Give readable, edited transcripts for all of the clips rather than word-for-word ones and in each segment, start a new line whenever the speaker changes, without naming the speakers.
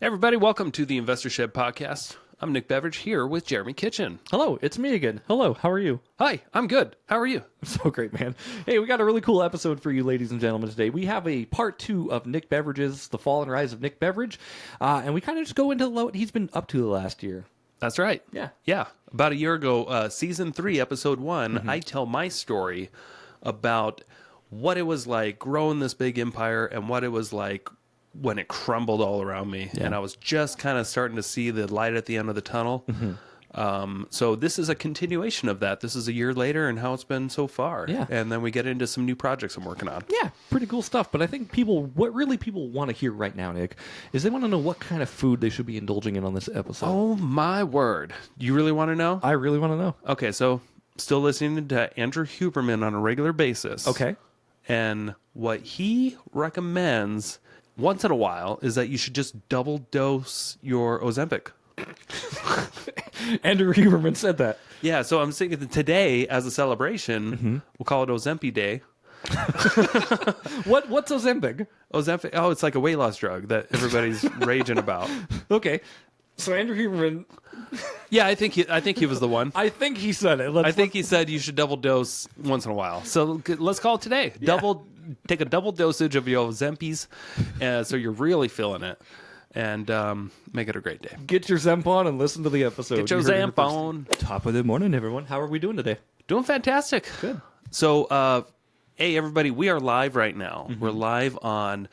Hey everybody, welcome to the Investor Shed podcast. I'm Nick Beveridge here with Jeremy Kitchen.
Hello, it's me again. Hello, how are you?
Hi, I'm good. How are you?
So great, man. Hey, we got a really cool episode for you, ladies and gentlemen, today. We have a part 2 of Nick Beverage's The Fall and Rise of Nick Beveridge, and we kind of just go into what he's been up to the last year.
That's right.
Yeah.
Yeah. About a year ago, season 3, episode 1, I tell my story about what it was like growing this big empire and what it was like when it crumbled all around me.
Yeah.
And I was just kind of starting to see the light at the end of the tunnel. So this is a continuation of that. This is a year later and how it's been so far.
Yeah.
And then we get into some new projects I'm working on.
Yeah, pretty cool stuff. But I think what really people want to hear right now, Nick, is they want to know what kind of food they should be indulging in on this episode.
Oh my word. You really want to know?
I really want to know.
Okay, so still listening to Andrew Huberman on a regular basis.
Okay.
And what he recommends once in a while is that you should just double dose your Ozempic.
Andrew Huberman said that.
Yeah, so I'm thinking that today, as a celebration, we'll call it Ozempi Day.
What's Ozempic?
Ozempic, oh, it's like a weight loss drug that everybody's raging about.
Okay. So Andrew Huberman,
Yeah, I think he was the one.
I think he said it.
I think he said you should double dose once in a while. So let's call it today. Take a double dosage of your Ozempis, so you're really feeling it, and make it a great day.
Get your Zemp on and listen to the episode.
Get your
You heard it here
Zamp
first.
on.
Top of the morning, everyone. How are we doing today?
Doing fantastic.
Good.
So, hey, everybody, we are live right now. We're live on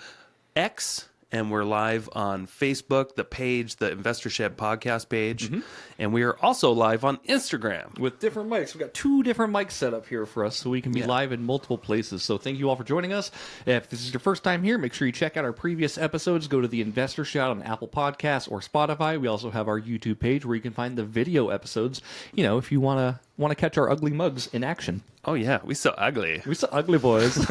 X, and we're live on Facebook, the page, the Investor Shed podcast page, and we are also live on Instagram.
With different mics. We've got 2 different mics set up here for us so we can be
Yeah.
live in multiple places. So thank you all for joining us. If this is your first time here, make sure you check out our previous episodes. Go to the Investor Shed on Apple Podcasts or Spotify. We also have our YouTube page where you can find the video episodes, if you want to catch our ugly mugs in action.
Oh, yeah, we so ugly,
We're so ugly boys.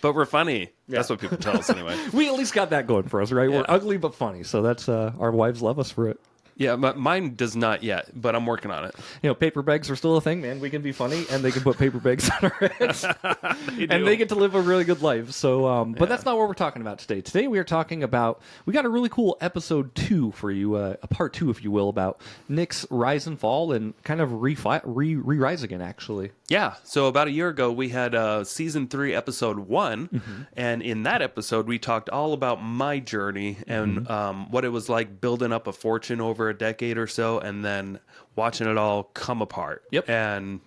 but we're funny. That's what people tell us anyway.
We at least got that going for us, right? We're ugly but funny. So that's our wives love us for it.
Yeah, but mine does not yet, but I'm working on it.
Paper bags are still a thing, man. We can be funny, and they can put paper bags on our heads,
do.
and they get to live a really good life. So, but that's not what we're talking about today. Today we are talking about, we got a really cool episode 2 for you, a part 2, if you will, about Nick's rise and fall and kind of re-rise again, actually.
Yeah, so about a year ago, we had season 3, episode 1, and in that episode, we talked all about my journey and what it was like building up a fortune over a decade or so, and then watching it all come apart and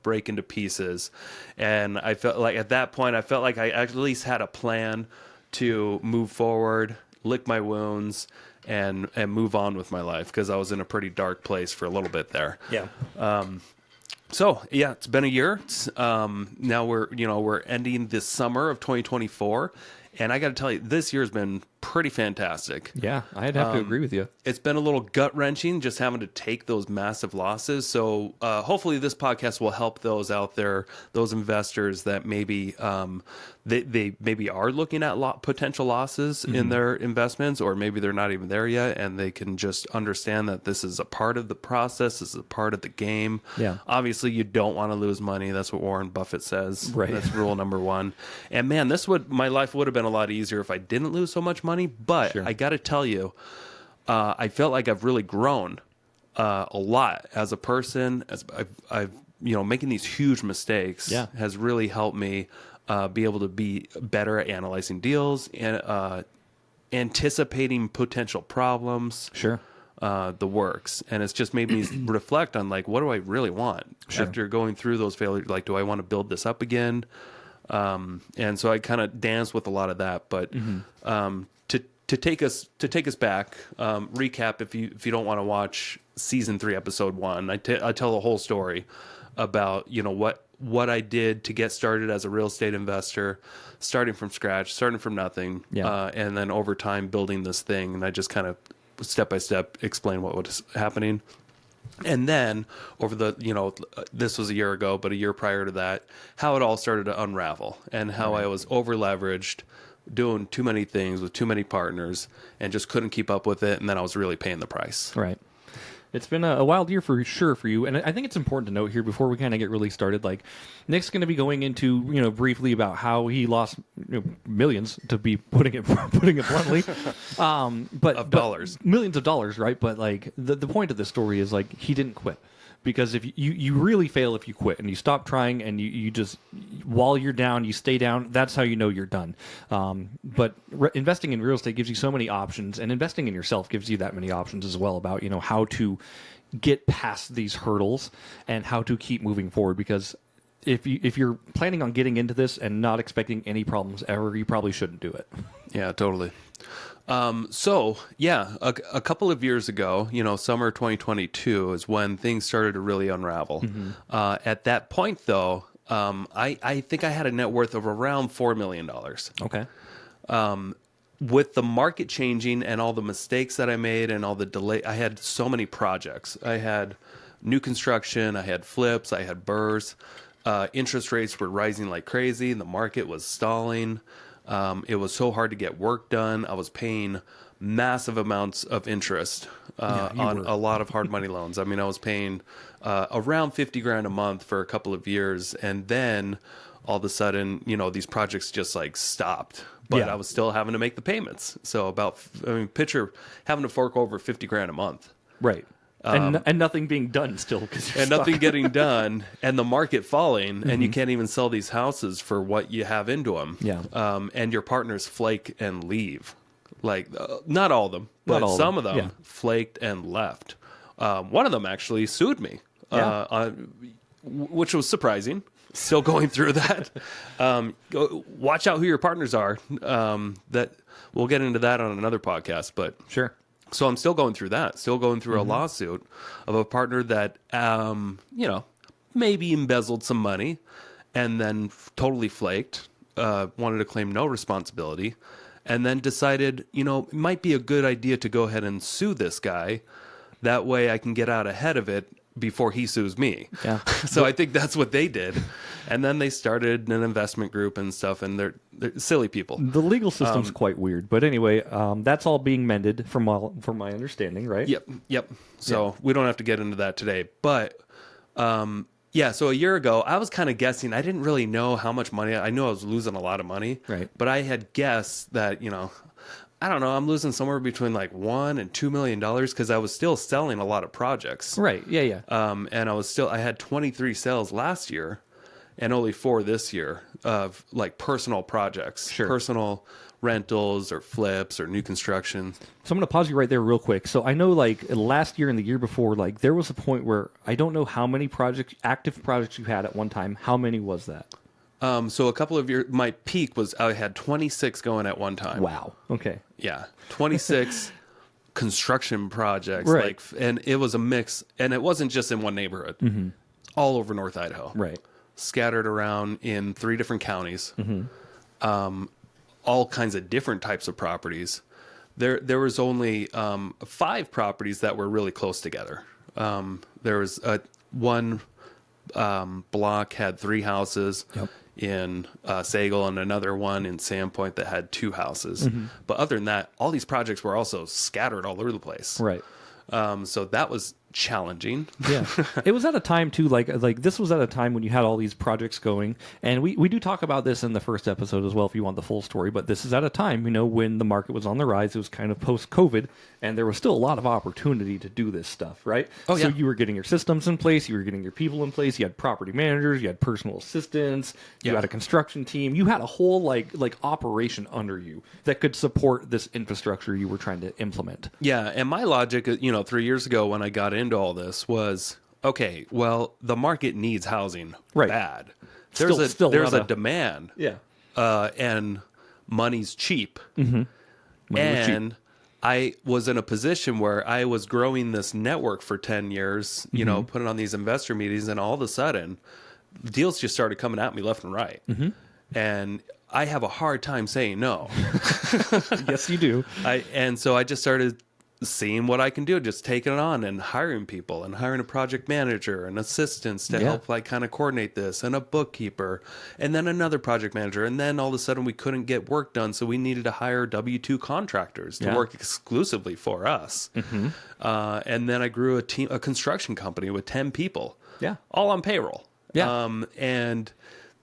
break into pieces. And I felt like at that point, I felt like I at least had a plan to move forward, lick my wounds, and move on with my life, because I was in a pretty dark place for a little bit there.
Yeah.
So yeah, it's been a year. Now we're ending this summer of 2024, and I got to tell you, this year's been pretty fantastic.
Yeah, I'd have to agree with you.
It's been a little gut wrenching just having to take those massive losses. So hopefully this podcast will help those out there, those investors that maybe they maybe are looking at potential losses in their investments, or maybe they're not even there yet, and they can just understand that this is a part of the process, this is a part of the game.
Yeah.
Obviously, you don't want to lose money. That's what Warren Buffett says.
Right.
That's rule number 1. And man, my life would have been a lot easier if I didn't lose so much money. But
Sure.
I got to tell you, I felt like I've really grown a lot as a person. As I've making these huge mistakes has really helped me be able to be better at analyzing deals and anticipating potential problems.
Sure.
The works, and it's just made me reflect on, like, what do I really want after going through those failures? Like, do I want to build this up again? And so I kind of danced with a lot of that, but to take us back, recap if you don't want to watch season 3 episode 1, I tell the whole story about what I did to get started as a real estate investor, starting from scratch, starting from nothing, and then over time building this thing. And I just kind of step by step explain what was happening. And then over this was a year ago, but a year prior to that, how it all started to unravel, and how I was over leveraged, doing too many things with too many partners, and just couldn't keep up with it. And then I was really paying the price.
Right. It's been a wild year for sure for you, and I think it's important to note here before we kind of get really started. Like, Nick's going to be going into briefly about how he lost millions, to be putting it bluntly, but
dollars,
millions of dollars, right? But like the point of this story is like he didn't quit. Because if you really fail if you quit and you stop trying and you just, while you're down, you stay down, that's how you know you're done. But investing in real estate gives you so many options, and investing in yourself gives you that many options as well about, how to get past these hurdles and how to keep moving forward. Because if you're planning on getting into this and not expecting any problems ever, you probably shouldn't do it.
Yeah, totally. A couple of years ago, summer 2022 is when things started to really unravel. At that point, though, I think I had a net worth of around $4 million.
Okay.
With the market changing and all the mistakes that I made and all the delay, I had so many projects. I had new construction, I had flips, I had burrs. Interest rates were rising like crazy, and the market was stalling. It was so hard to get work done. I was paying massive amounts of interest on a lot of hard money loans. I mean, I was paying around $50,000 a month for a couple of years, and then all of a sudden, these projects just like stopped. But I was still having to make the payments. So picture having to fork over $50,000 a month,
right? And nothing being done still,
and nothing getting done, and the market falling, and you can't even sell these houses for what you have into them.
Yeah.
And your partners flake and leave, like not all of them, but some of them flaked and left. One of them actually sued me, which was surprising. Still going through that. Watch out who your partners are. That we'll get into that on another podcast, but
sure.
So I'm still going through that, a lawsuit of a partner that, maybe embezzled some money and then totally flaked, wanted to claim no responsibility, and then decided, it might be a good idea to go ahead and sue this guy. That way I can get out ahead of it before he sues me.
Yeah.
So I think that's what they did. And then they started an investment group and stuff, and they're silly people.
The legal system's quite weird. But anyway, that's all being mended from my understanding, right?
Yep. So we don't have to get into that today. But so a year ago, I was kind of guessing. I didn't really know how much money. I knew I was losing a lot of money.
Right.
But I had guessed that, I don't know, I'm losing somewhere between like $1 and $2 million because I was still selling a lot of projects.
Right. Yeah.
And I had 23 sales last year and only 4 this year of like personal projects, personal rentals or flips or new construction.
So I'm going to pause you right there real quick. So I know like last year and the year before, like there was a point where I don't know how many active projects you had at one time. How many was that?
So a couple of years, my peak was I had 26 going at one time.
Wow. Okay.
Yeah. 26 construction projects.
Right.
And it was a mix, and it wasn't just in one neighborhood, all over North Idaho.
Right.
Scattered around in 3 different counties, all kinds of different types of properties. There was only 5 properties that were really close together. There was one block had 3 houses in Sagal, and another one in Sandpoint that had 2 houses. But other than that, all these projects were also scattered all over the place.
Right.
So that was challenging.
Yeah. It was at a time too, like this was at a time when you had all these projects going, and we do talk about this in the first episode as well if you want the full story, but this is at a time, when the market was on the rise. It was kind of post-COVID, and there was still a lot of opportunity to do this stuff, right?
Oh, yeah.
So you were getting your systems in place, you were getting your people in place, you had property managers, you had personal assistants, you had a construction team, you had a whole like operation under you that could support this infrastructure you were trying to implement.
Yeah, and my logic, 3 years ago when I got into all this was, okay, well, the market needs housing bad. There's a demand.
Yeah.
And money's cheap. And I was in a position where I was growing this network for 10 years, putting on these investor meetings, and all of a sudden, deals just started coming at me left and right. And I have a hard time saying no.
Yes, you do.
And so I just started seeing what I can do, just taking it on and hiring people and hiring a project manager and assistants to help like kind of coordinate this, and a bookkeeper, and then another project manager. And then all of a sudden we couldn't get work done. So we needed to hire W-2 contractors to work exclusively for us. And then I grew a construction company with 10 people, all on payroll. And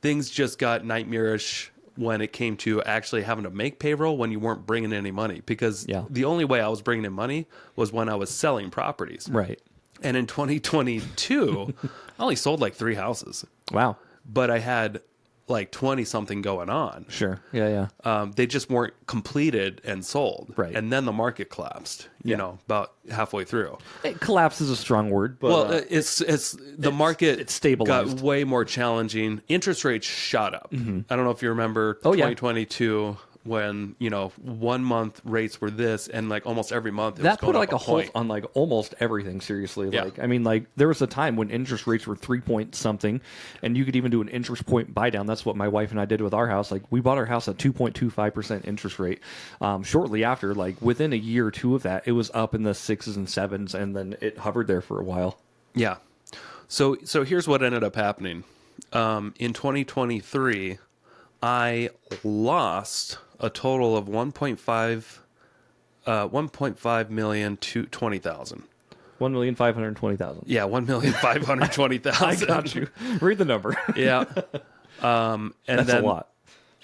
things just got nightmarish when it came to actually having to make payroll when you weren't bringing in any money, because the only way I was bringing in money was when I was selling properties.
Right.
And in 2022, I only sold like 3 houses.
Wow.
But I had like 20 something going on.
Sure. Yeah.
They just weren't completed and sold.
Right.
And then the market collapsed, you know, about halfway through.
Collapse is a strong word, but
well, it's the market
it's stabilized.
got way more challenging. Interest rates shot up. I don't know if you remember 2022 when, you know, 1 month rates were this, and like almost every month it was going
put like
up
a halt on like almost everything. Seriously, like I mean, like there was a time when interest rates were 3 point something, and you could even do an interest point buy down. That's what my wife and I did with our house. Like we bought our house at 2.25% interest rate. Shortly after, like within a year or two of that, it was up in the 6s and 7s, and then it hovered there for a while. Yeah.
So here's what ended up happening. In 2023, I lost a total of 1.5 million to 20,000.
1,520,000.
Yeah, 1,520,000.
I got you. Read the number.
And
that's a lot.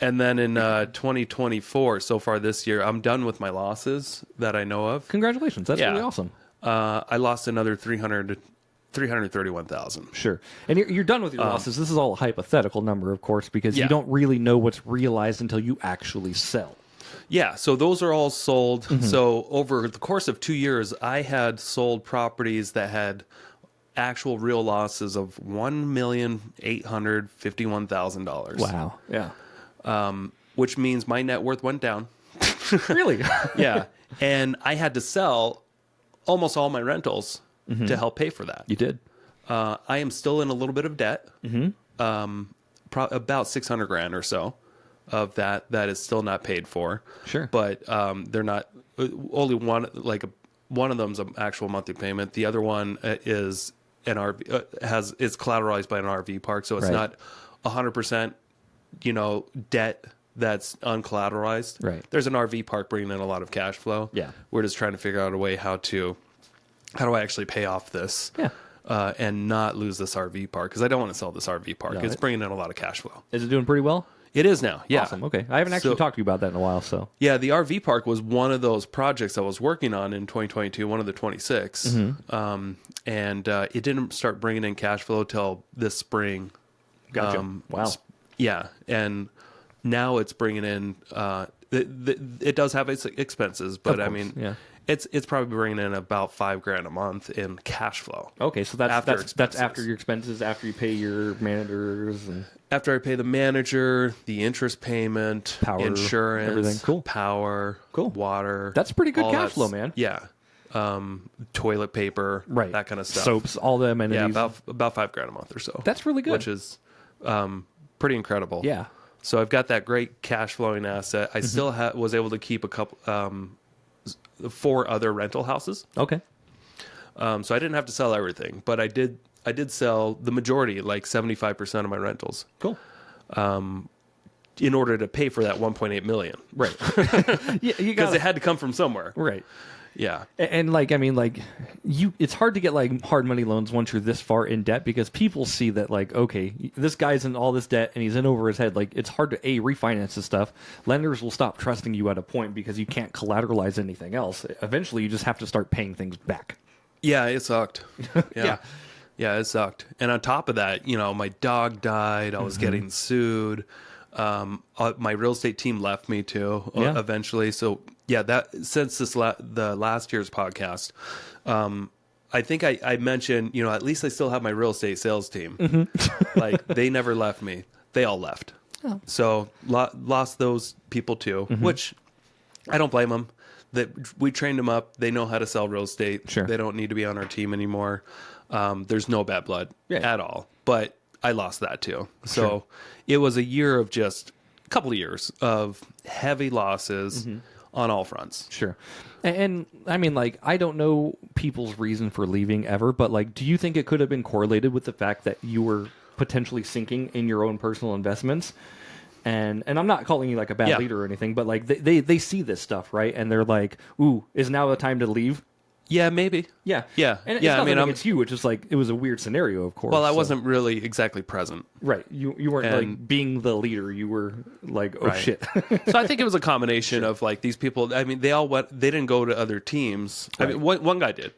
And then in 2024, so far this year, I'm done with my losses that I know of.
Congratulations. That's really awesome.
I lost another 331,000.
Sure. And you're done with your losses. This is all a hypothetical number, of course, because you don't really know what's realized until you actually sell.
Yeah, so those are all sold. So over the course of 2 years, I had sold properties that had actual real losses of $1,851,000.
Wow. Yeah.
Which means my net worth went down.
Really?
Yeah. And I had to sell almost all my rentals to help pay for that.
You did.
I am still in a little bit of debt. About 600 grand or so of that is still not paid for.
Sure.
But they're not only one, like one of them's an actual monthly payment. The other one is an RV, is collateralized by an RV park, so it's not 100%, you know, debt that's uncollateralized.
Right.
There's an RV park bringing in a lot of cash flow.
Yeah.
We're just trying to figure out a way how do I actually pay off this and not lose this RV park, because I don't want to sell this RV park. It's bringing in a lot of cash flow.
Is it doing pretty well?
It is now. Yeah.
Awesome. Okay. I haven't actually talked to you about that in a while, so.
Yeah, the RV park was one of those projects I was working on in 2022, one of the 26. And it didn't start bringing in cash flow till this spring.
Gotcha. Wow.
Yeah. And now it's bringing in, it does have its expenses, but I mean, it's probably bringing in about $5,000 a month in cash flow.
Okay, so that's after your expenses, after you pay your managers, and
after I pay the manager, the interest payment,
power,
insurance,
everything. Cool.
Power, water.
That's pretty good cash flow, man.
Yeah. Toilet paper, that kind of stuff.
Soaps, all the amenities.
Yeah, about $5,000 a month or so.
That's really good.
Which is pretty incredible.
Yeah.
So I've got that great cash flowing asset. I still was able to keep a couple 4 other rental houses.
Okay.
So I didn't have to sell everything, but I did sell the majority, like 75% of my rentals.
Cool.
In order to pay for that 1.8 million.
Right. Yeah,
because it had to come from somewhere.
Right.
Yeah.
And like, I mean, like it's hard to get like hard money loans once you're this far in debt, because people see that like, okay, this guy's in all this debt and he's in over his head. Like, it's hard to refinance this stuff. Lenders will stop trusting you at a point because you can't collateralize anything else. Eventually you just have to start paying things back.
Yeah, it sucked. Yeah. Yeah, it sucked. And on top of that, you know, my dog died. I was getting sued. My real estate team left me too, eventually. So yeah, that since the last year's podcast, I think I mentioned, you know, at least I still have my real estate sales team. Like, they never left me. They all left. Oh. So lost those people too, which I don't blame them. That we trained them up. They know how to sell real estate.
Sure.
They don't need to be on our team anymore. There's no bad blood at all. But I lost that too. So it was a couple of years of heavy losses on all fronts.
Sure. And I mean, like, I don't know people's reason for leaving ever, but like, do you think it could have been correlated with the fact that you were potentially sinking in your own personal investments? And I'm not calling you like a bad leader or anything, but like they see this stuff, right? And they're like, ooh, is now the time to leave?
Yeah, maybe.
Yeah.
Yeah.
And it's
yeah,
nothing against you. It's just like, it was a weird scenario, of course.
Well, I wasn't really exactly present.
Right. You weren't like being the leader. You were like, oh shit.
So I think it was a combination of like these people. I mean, they didn't go to other teams.
Right.
I mean, one guy did.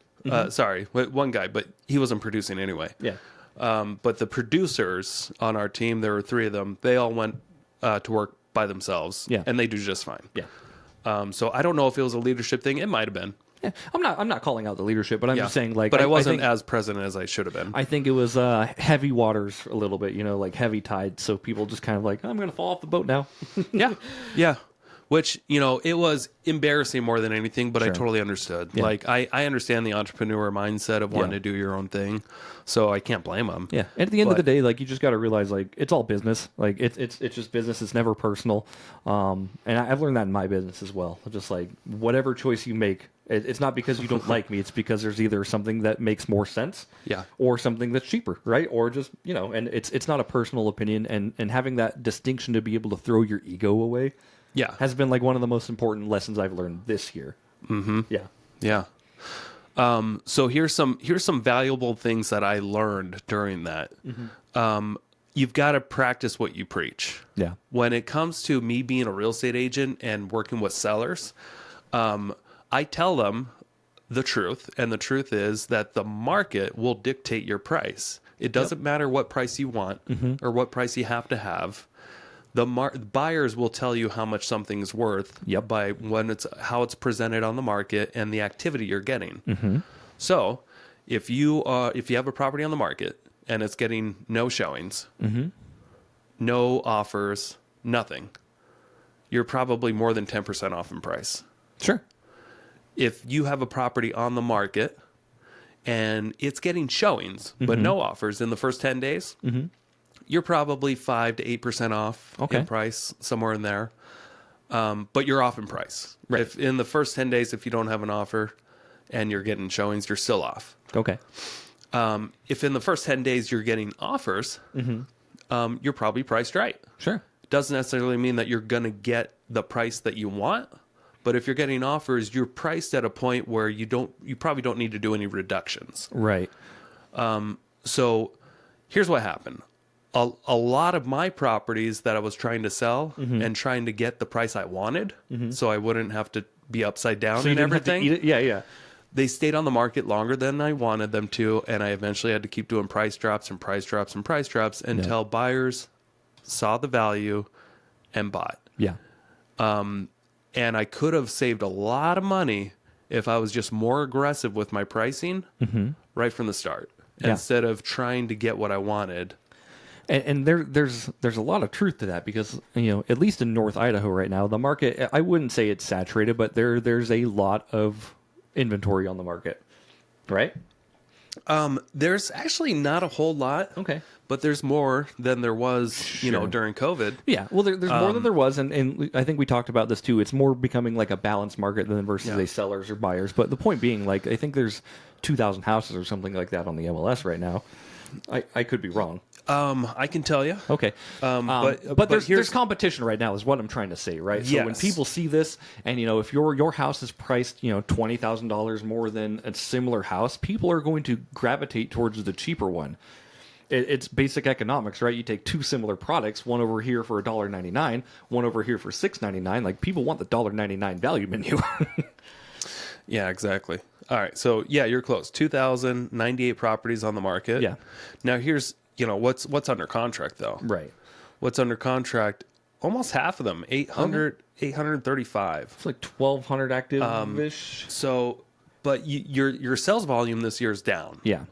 Sorry, one guy, but he wasn't producing anyway.
Yeah.
But the producers on our team, there were 3 of them. They all went to work by themselves.
Yeah.
And they do just fine.
Yeah.
So I don't know if it was a leadership thing. It might have been.
Yeah. I'm not calling out the leadership, but I'm just saying, like,
But I wasn't
think,
as present as I should have been.
I think it was heavy waters a little bit, like heavy tide. So people just kind of like, I'm going to fall off the boat now.
Yeah. Yeah. Which, it was embarrassing more than anything, but I totally understood.
Yeah.
Like, I understand the entrepreneur mindset of wanting to do your own thing, so I can't blame them.
Yeah. And at the end of the day, like, you just got to realize, like, it's all business. Like, it's just business. It's never personal. And I've learned that in my business as well. Just like, whatever choice you make, it's not because you don't like me. It's because there's either something that makes more sense, or something that's cheaper, right? Or just, and it's not a personal opinion. And having that distinction to be able to throw your ego away, has been like one of the most important lessons I've learned this year.
Mm-hmm.
Yeah.
Yeah. So here's some valuable things that I learned during that. Mm-hmm. You've got to practice what you preach.
Yeah.
When it comes to me being a real estate agent and working with sellers, I tell them the truth, and the truth is that the market will dictate your price. It doesn't matter what price you want or what price you have to have. The buyers will tell you how much something's worth by how it's presented on the market and the activity you're getting. Mm-hmm. So, if you have a property on the market and it's getting no showings, no offers, nothing, you're probably more than 10% off in price.
Sure.
If you have a property on the market and it's getting showings but no offers in the first 10 days, you're probably 5 to 8% off in price, somewhere in there. But you're off in price.
Right.
If in the first 10 days, if you don't have an offer and you're getting showings, you're still off.
Okay.
If in the first 10 days you're getting offers, you're probably priced right.
Sure.
Doesn't necessarily mean that you're going to get the price that you want. But if you're getting offers, you're priced at a point where you probably don't need to do any reductions.
Right.
So here's what happened. A lot of my properties that I was trying to sell and trying to get the price I wanted, so I wouldn't have to be upside down
So you
and
didn't have to
everything.
eat it? Yeah.
They stayed on the market longer than I wanted them to, and I eventually had to keep doing price drops and price drops and price drops until buyers saw the value and bought.
Yeah.
And I could have saved a lot of money if I was just more aggressive with my pricing right from the start, instead of trying to get what I wanted.
And there's a lot of truth to that because, at least in North Idaho right now, the market, I wouldn't say it's saturated, but there's a lot of inventory on the market, right?
There's actually not a whole lot.
Okay.
But there's more than there was, during COVID.
Yeah, well, there's more than there was, and I think we talked about this too. It's more becoming like a balanced market than versus a sellers or buyers. But the point being, like, I think there's 2,000 houses or something like that on the MLS right now. I could be wrong.
I can tell you.
Okay. But there's competition right now is what I'm trying to say, right? So when people see this and, if your house is priced, $20,000 more than a similar house, people are going to gravitate towards the cheaper one. It's basic economics, right? You take two similar products, one over here for $1.99, one over here for $6.99. Like, people want the $1.99 value menu.
Yeah, exactly. All right. So, you're close. 2,098 properties on the market.
Yeah.
Now, here's, what's under contract, though.
Right.
What's under contract? Almost half of them, 835.
It's like 1,200 active-ish.
But your sales volume this year is down.
Yeah.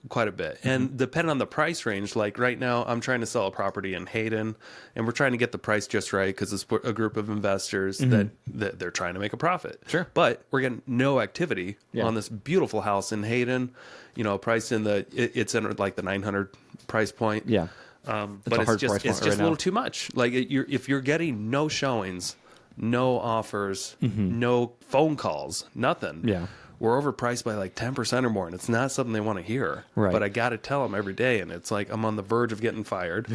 Quite a bit. And depending on the price range, like right now, I'm trying to sell a property in Hayden, and we're trying to get the price just right because it's a group of investors that they're trying to make a profit.
Sure.
But we're getting no activity on this beautiful house in Hayden. Price it's in like the 900 price point.
Yeah.
But it's just a little too much. Like if you're getting no showings, no offers, no phone calls, nothing.
Yeah.
We're overpriced by like 10% or more, and it's not something they want to hear.
Right.
But I got to tell them every day, and it's like I'm on the verge of getting fired.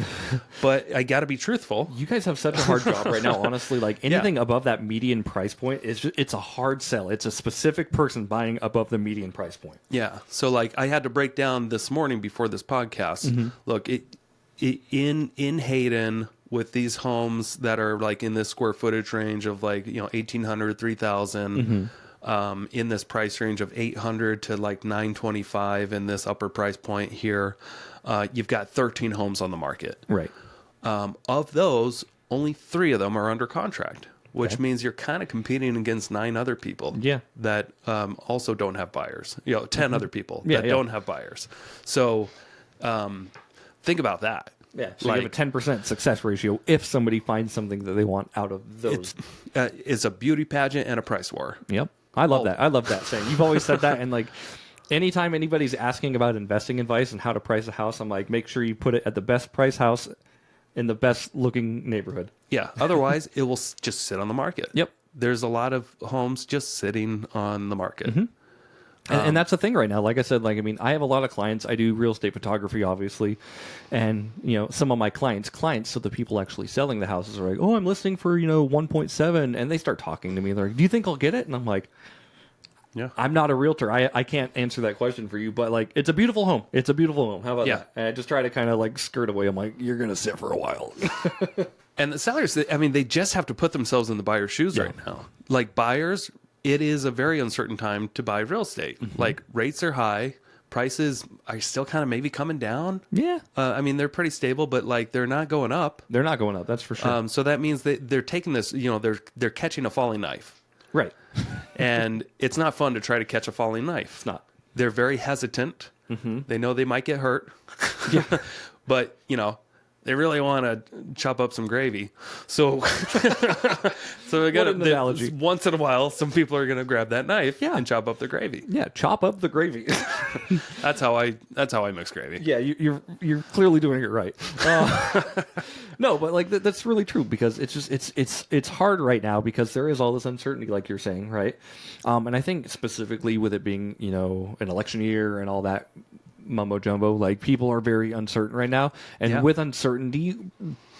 But I got to be truthful.
You guys have such a hard job right now, honestly. Like anything above that median price point it's a hard sell. It's a specific person buying above the median price point.
Yeah. So like I had to break down this morning before this podcast. Look, in Hayden, with these homes that are like in this square footage range of like 1,800, 3,000. In this price range of 800 to like 925 in this upper price point here, you've got 13 homes on the market.
Right.
Of those, only 3 of them are under contract, which means you're kind of competing against 9 other people that also don't have buyers. 10 other people that don't have buyers. So think about that.
Yeah, so you have a 10% success ratio if somebody finds something that they want out of those.
It's a beauty pageant and a price war.
Yep. I love that. I love that saying. You've always said that, and like anytime anybody's asking about investing advice and how to price a house, I'm like, make sure you put it at the best price house in the best looking neighborhood.
Yeah. Otherwise, it will just sit on the market.
Yep.
There's a lot of homes just sitting on the market.
And that's the thing right now. Like I said, I have a lot of clients. I do real estate photography, obviously. And, some of my clients, so the people actually selling the houses are like, oh, I'm listing for, 1.7. And they start talking to me. They're like, do you think I'll get it? And I'm like,
yeah,
I'm not a realtor. I can't answer that question for you. But, like, it's a beautiful home. It's a beautiful home. How about that? And I just try to kind of, like, skirt away. I'm like, you're going to sit for a while.
And the sellers, they just have to put themselves in the buyer's shoes right now. Like, buyers, it is a very uncertain time to buy real estate. Like, rates are high. Prices are still kind of maybe coming down.
Yeah.
They're pretty stable, but like they're not going up.
They're not going up. That's for sure.
So that means they're taking this, they're catching a falling knife.
Right.
And it's not fun to try to catch a falling knife.
It's not.
They're very hesitant. They know they might get hurt.
Yeah.
But, they really want to chop up some gravy. So, we got
analogy.
Once in a while, some people are going to grab that knife and chop up the gravy.
Yeah, chop up the gravy.
That's how I mix gravy.
Yeah, you're clearly doing it right. No, but like that's really true because it's hard right now because there is all this uncertainty, like you're saying, right? And I think specifically with it being an election year and all that mumbo jumbo, like people are very uncertain right now, and with uncertainty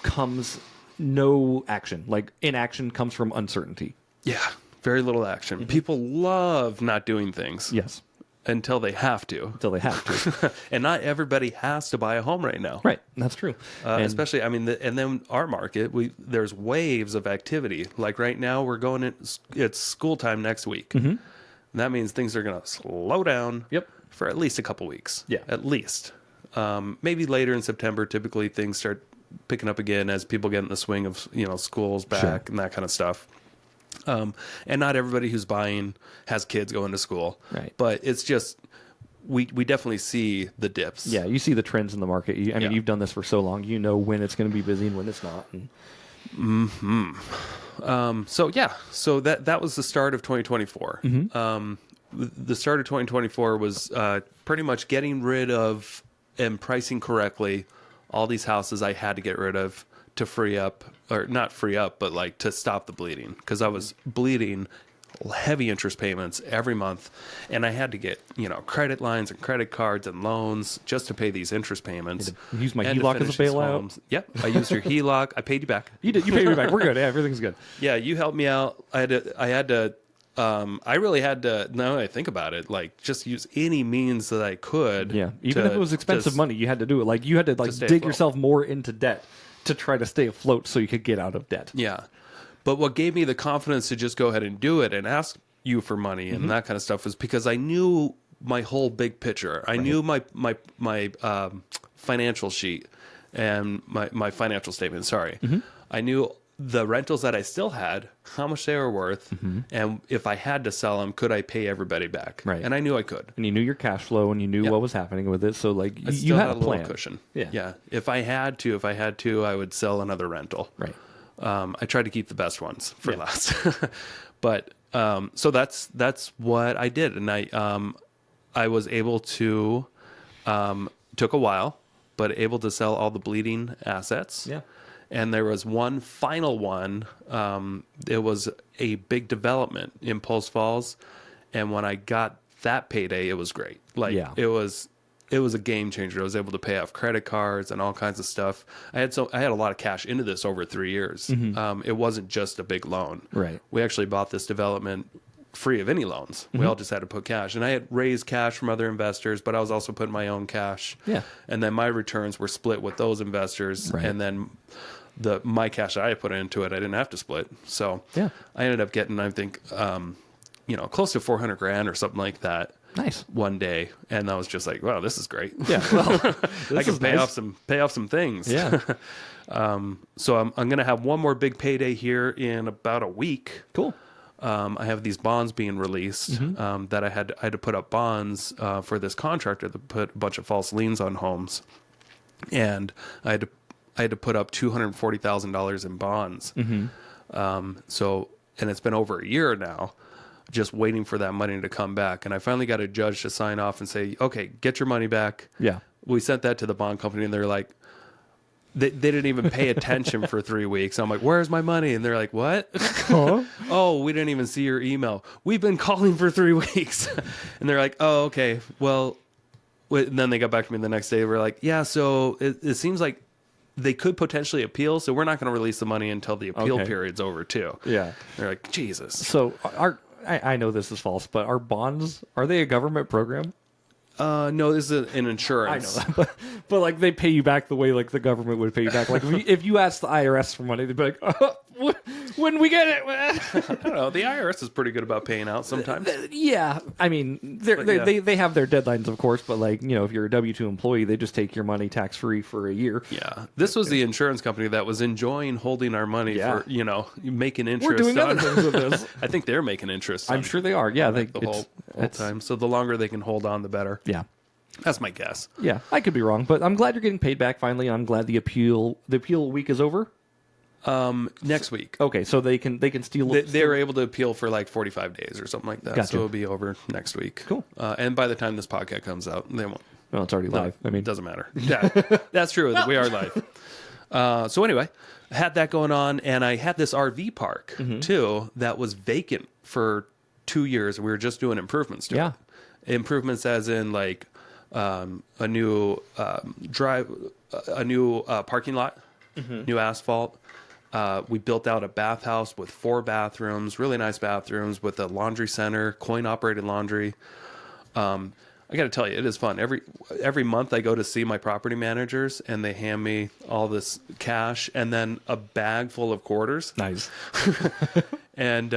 comes no action. Like inaction comes from uncertainty.
Yeah, very little action. People love not doing things.
Yes.
Until they have to. And not everybody has to buy a home right now.
Right, that's true.
Especially, and then our market, there's waves of activity. Like right now, we're going in, it's school time next week. And that means things are going to slow down.
Yep.
For at least a couple weeks.
Yeah.
At least. Maybe later in September, typically things start picking up again as people get in the swing of, schools back and that kind of stuff. And not everybody who's buying has kids going to school.
Right.
But it's just, we definitely see the dips.
Yeah, you see the trends in the market. You've done this for so long. You know when it's going to be busy and when it's not.
So that was the start of 2024. The start of 2024 was pretty much getting rid of and pricing correctly all these houses I had to get rid of to free up, or not free up, but like to stop the bleeding, because I was bleeding heavy interest payments every month, and I had to get credit lines and credit cards and loans just to pay these interest payments.
Use my HELOC as a bailout.
Yep, I used your HELOC. I paid you back.
You did. You paid me back. We're good. Yeah, everything's good.
Yeah, you helped me out. I really had to, now that I think about it, like just use any means that I could.
Yeah, even if it was expensive money, you had to do it. Like you had to dig yourself more into debt to try to stay afloat so you could get out of debt.
Yeah. But what gave me the confidence to just go ahead and do it and ask you for money and that kind of stuff was because I knew my whole big picture. I knew my financial sheet and my financial statement. Sorry. I knew the rentals that I still had, how much they were worth, and if I had to sell them, could I pay everybody back?
Right.
And I knew I could.
And you knew your cash flow, and you knew what was happening with it. So, like, you
had
had
a
a plan.
little cushion.
Yeah.
If I had to, I would sell another rental.
Right.
I tried to keep the best ones for last. But so that's what I did, and I was able to took a while, but able to sell all the bleeding assets.
Yeah.
And there was one final one. It was a big development in Post Falls. And when I got that payday, it was great. Like it was a game changer. I was able to pay off credit cards and all kinds of stuff. I had a lot of cash into this over 3 years. It wasn't just a big loan.
Right.
We actually bought this development free of any loans. We all just had to put cash. And I had raised cash from other investors, but I was also putting my own cash.
Yeah.
And then my returns were split with those investors.
Right.
And then my cash that I put into it, I didn't have to split. So I ended up getting, I think, close to $400,000 or something like that.
Nice.
One day, and I was just like, "Wow, this is great."
Yeah, well,
I can pay off some things.
Yeah.
So I'm gonna have one more big payday here in about a week.
Cool.
I have these bonds being released that I had to put up bonds for this contractor that put a bunch of false liens on homes, and I had to put up $240,000 in bonds. So, and it's been over a year now, just waiting for that money to come back. And I finally got a judge to sign off and say, okay, get your money back.
Yeah.
We sent that to the bond company, and they're like, they didn't even pay attention for 3 weeks. I'm like, where's my money? And they're like, what?
Huh?
Oh, we didn't even see your email. We've been calling for 3 weeks. And they're like, oh, okay. Well, and then they got back to me the next day. We're like, yeah, so it seems like they could potentially appeal, so we're not going to release the money until the appeal period's over too.
Yeah.
They're like, Jesus.
So I know this is false, but are bonds, are they a government program?
No, this is an insurance.
I know that, but like they pay you back the way like the government would pay you back. Like if you ask the IRS for money, they'd be like, when we get it.
I don't know. The IRS is pretty good about paying out sometimes.
Yeah, I mean they have their deadlines, of course, but like if you're a W-2 employee, they just take your money tax free for a year.
Yeah, this was the insurance company that was enjoying holding our money for making interest.
We're doing other things with this.
I think they're making interest.
I'm sure they are. Yeah,
the whole time. So the longer they can hold on, the better.
Yeah.
That's my guess.
Yeah, I could be wrong, but I'm glad you're getting paid back finally. I'm glad the appeal week is over.
Next week.
Okay, so they can steal.
They were able to appeal for like 45 days or something like that.
Gotcha.
So it'll be over next week.
Cool.
And by the time this podcast comes out, they won't.
Well, it's already live. I mean,
it doesn't matter. Yeah, that's true. We are live. So anyway, I had that going on, and I had this RV park too that was vacant for 2 years. We were just doing improvements to it. Improvements as in like a new parking lot, new asphalt. We built out a bathhouse with 4 bathrooms, really nice bathrooms with a laundry center, coin-operated laundry. I got to tell you, it is fun. Every month I go to see my property managers, and they hand me all this cash and then a bag full of quarters.
Nice.
And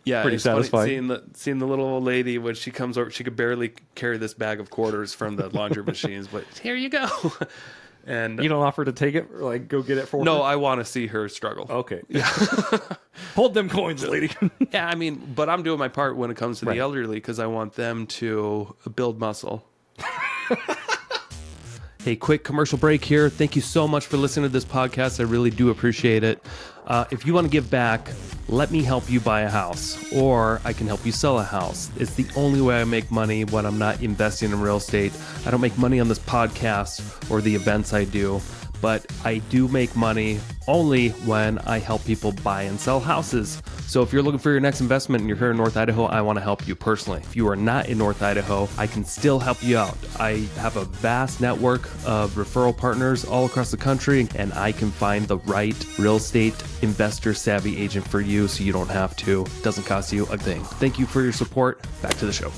pretty
it's
satisfying.
funny seeing the little old lady when she comes over. She could barely carry this bag of quarters from the laundry machines, but here you go. And
you don't offer to take it, or like go get it for her?
No, I want to see her struggle.
Okay. Yeah. Hold them coins, lady.
Yeah, I mean, but I'm doing my part when it comes to the elderly because I want them to build muscle. Hey, quick commercial break here. Thank you so much for listening to this podcast. I really do appreciate it. If you want to give back, let me help you buy a house, or I can help you sell a house. It's the only way I make money when I'm not investing in real estate. I don't make money on this podcast or the events I do, but I do make money only when I help people buy and sell houses. So if you're looking for your next investment and you're here in North Idaho, I want to help you personally. If you are not in North Idaho, I can still help you out. I have a vast network of referral partners all across the country, and I can find the right real estate investor savvy agent for you so you don't have to. It doesn't cost you a thing. Thank you for your support. Back to the show.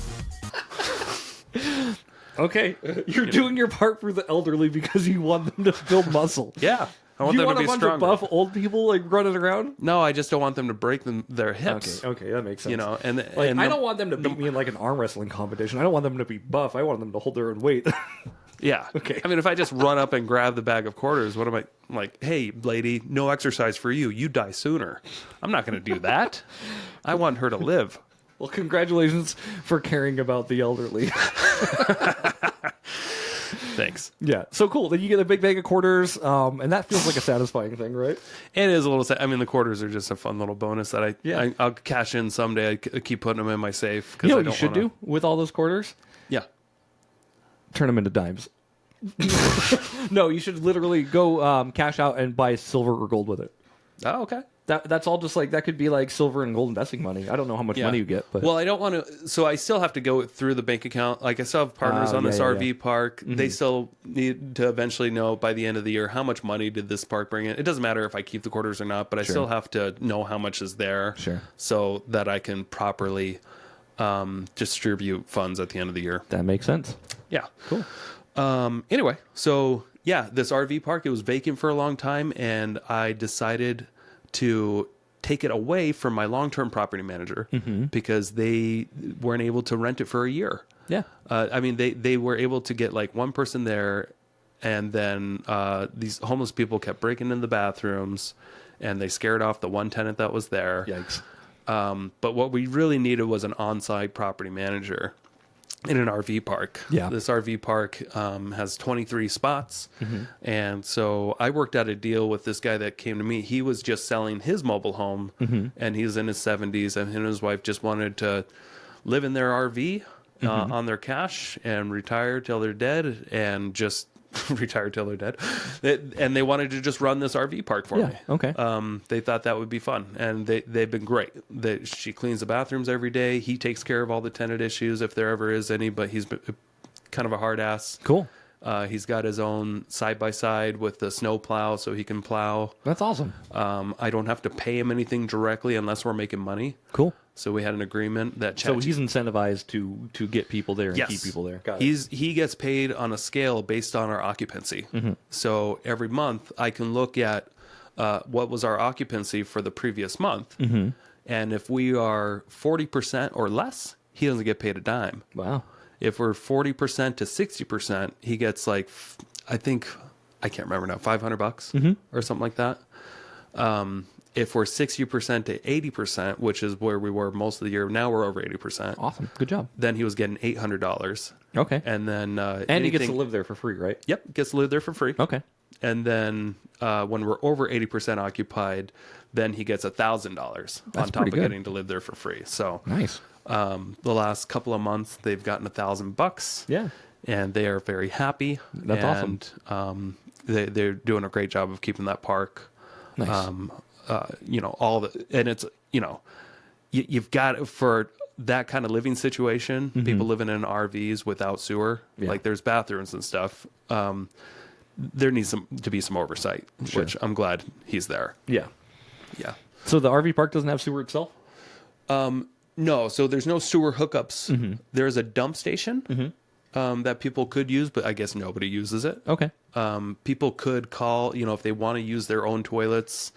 Okay, you're doing your part for the elderly because you want them to build muscle.
Yeah. I want
you
them
want
to be
a bunch
stronger.
of buff old people like running around?
No, I just don't want them to break their hips.
Okay, that makes sense.
You know, and
I don't want them to beat me in like an arm wrestling competition. I don't want them to be buff. I want them to hold their own weight.
Yeah.
Okay.
I mean, if I just run up and grab the bag of quarters, what am I like? Hey, lady, no exercise for you. You die sooner. I'm not going to do that. I want her to live.
Well, congratulations for caring about the elderly.
Thanks.
Yeah. So cool. Then you get a big bag of quarters, and that feels like a satisfying thing, right?
It is a little. I mean, the quarters are just a fun little bonus that I'll cash in someday. I keep putting them in my safe.
You know what you should do with all those quarters?
Yeah.
Turn them into dimes. No, you should literally go cash out and buy silver or gold with it.
Oh, okay.
That's all just like, that could be like silver and gold investing money. I don't know how much money you get, but
well, I don't want to. So I still have to go through the bank account. Like I still have partners on this RV park. They still need to eventually know by the end of the year how much money did this park bring in. It doesn't matter if I keep the quarters or not, but I still have to know how much is there, so that I can properly distribute funds at the end of the year.
That makes sense.
Yeah,
Cool.
Anyway, so yeah, this RV park, it was vacant for a long time, and I decided to take it away from my long-term property manager because they weren't able to rent it for a year.
Yeah.
I mean, they were able to get like one person there, and then these homeless people kept breaking in the bathrooms, and they scared off the one tenant that was there.
Yikes.
But what we really needed was an on-site property manager in an RV park.
Yeah.
This RV park has 23 spots. And so I worked out a deal with this guy that came to me. He was just selling his mobile home, and he's in his 70s, and him and his wife just wanted to live in their RV on their cash and retire till they're dead, and just retire till they're dead. And they wanted to just run this RV park for me.
Okay.
They thought that would be fun, and they've been great. She cleans the bathrooms every day. He takes care of all the tenant issues if there ever is any, but he's kind of a hard ass.
Cool.
He's got his own side-by-side with the snow plow, so he can plow.
That's awesome.
I don't have to pay him anything directly unless we're making money.
Cool.
So we had an agreement that
So he's incentivized to get people there and keep people there. Got it.
He gets paid on a scale based on our occupancy. So every month I can look at what was our occupancy for the previous month, and if we are 40% or less, he doesn't get paid a dime.
Wow.
If we're 40% to 60%, he gets like, I think, I can't remember now, $500 or something like that. If we're 60% to 80%, which is where we were most of the year, now we're over 80%.
Awesome. Good job.
Then he was getting $800.
Okay.
And then
And he gets to live there for free, right?
Yep, gets to live there for free.
Okay.
And then when we're over 80% occupied, then he gets $1,000 on top of getting to live there for free. So
nice.
The last couple of months, they've gotten $1,000.
Yeah.
And they are very happy.
That's
awesome. They're doing a great job of keeping that park.
Nice.
And it's, you've got, for that kind of living situation, people living in RVs without sewer, like there's bathrooms and stuff. There needs to be some oversight, which I'm glad he's there.
Yeah.
Yeah.
So the RV park doesn't have sewer itself?
No, so there's no sewer hookups. There's a dump station that people could use, but I guess nobody uses it.
Okay.
People could call, if they want to use their own toilets,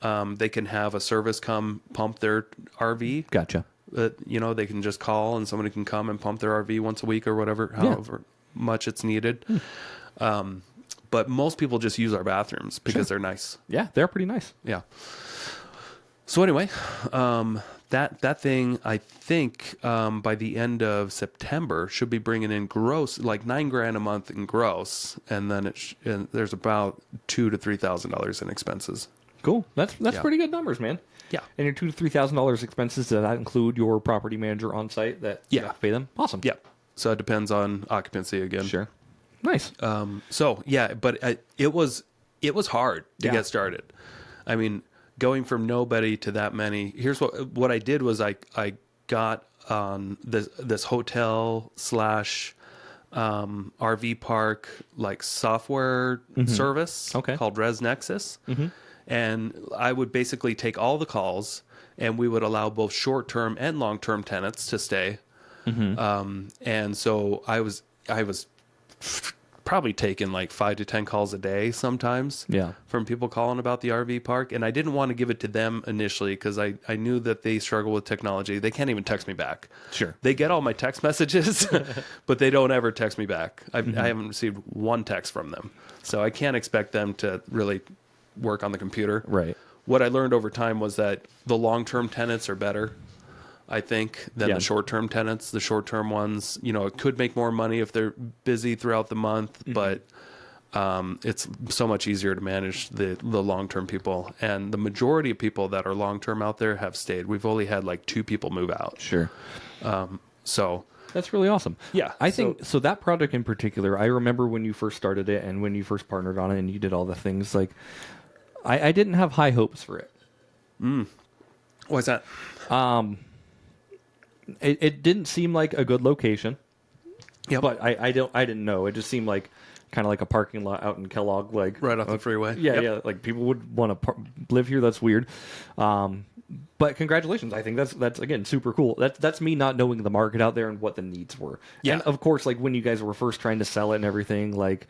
they can have a service come pump their RV.
Gotcha.
They can just call and somebody can come and pump their RV once a week or whatever, however much it's needed. But most people just use our bathrooms because they're nice.
Yeah, they're pretty nice.
Yeah. So anyway, that thing, I think by the end of September should be bringing in gross, like $9,000 a month in gross, and then there's about $2,000 to $3,000 in expenses.
Cool. That's pretty good numbers, man.
Yeah.
And your $2,000 to $3,000 expenses, does that include your property manager on site that you have to pay them? Awesome.
Yeah. So it depends on occupancy again.
Sure. Nice.
So yeah, but it was hard to get started. I mean, going from nobody to that many. Here's what I did was I got on this hotel / RV park like software service called ResNexus. And I would basically take all the calls, and we would allow both short-term and long-term tenants to stay. And so I was probably taking like 5 to 10 calls a day sometimes from people calling about the RV park. And I didn't want to give it to them initially because I knew that they struggle with technology. They can't even text me back.
Sure.
They get all my text messages, but they don't ever text me back. I haven't received one text from them. So I can't expect them to really work on the computer.
Right.
What I learned over time was that the long-term tenants are better, I think, than the short-term tenants. The short-term ones, it could make more money if they're busy throughout the month, but it's so much easier to manage the long-term people. And the majority of people that are long-term out there have stayed. We've only had like 2 people move out.
Sure.
So
That's really awesome.
Yeah,
I think so. That product in particular, I remember when you first started it and when you first partnered on it and you did all the things. Like, I didn't have high hopes for it.
What's that?
It didn't seem like a good location.
Yep.
But I didn't know. It just seemed like kind of like a parking lot out in Kellogg, like
Right off the freeway.
Yeah,
Yep.
yeah. Like people would want to live here. That's weird. But congratulations. I think that's again super cool. That's me not knowing the market out there and what the needs were.
Yeah.
And of course, like when you guys were first trying to sell it and everything, like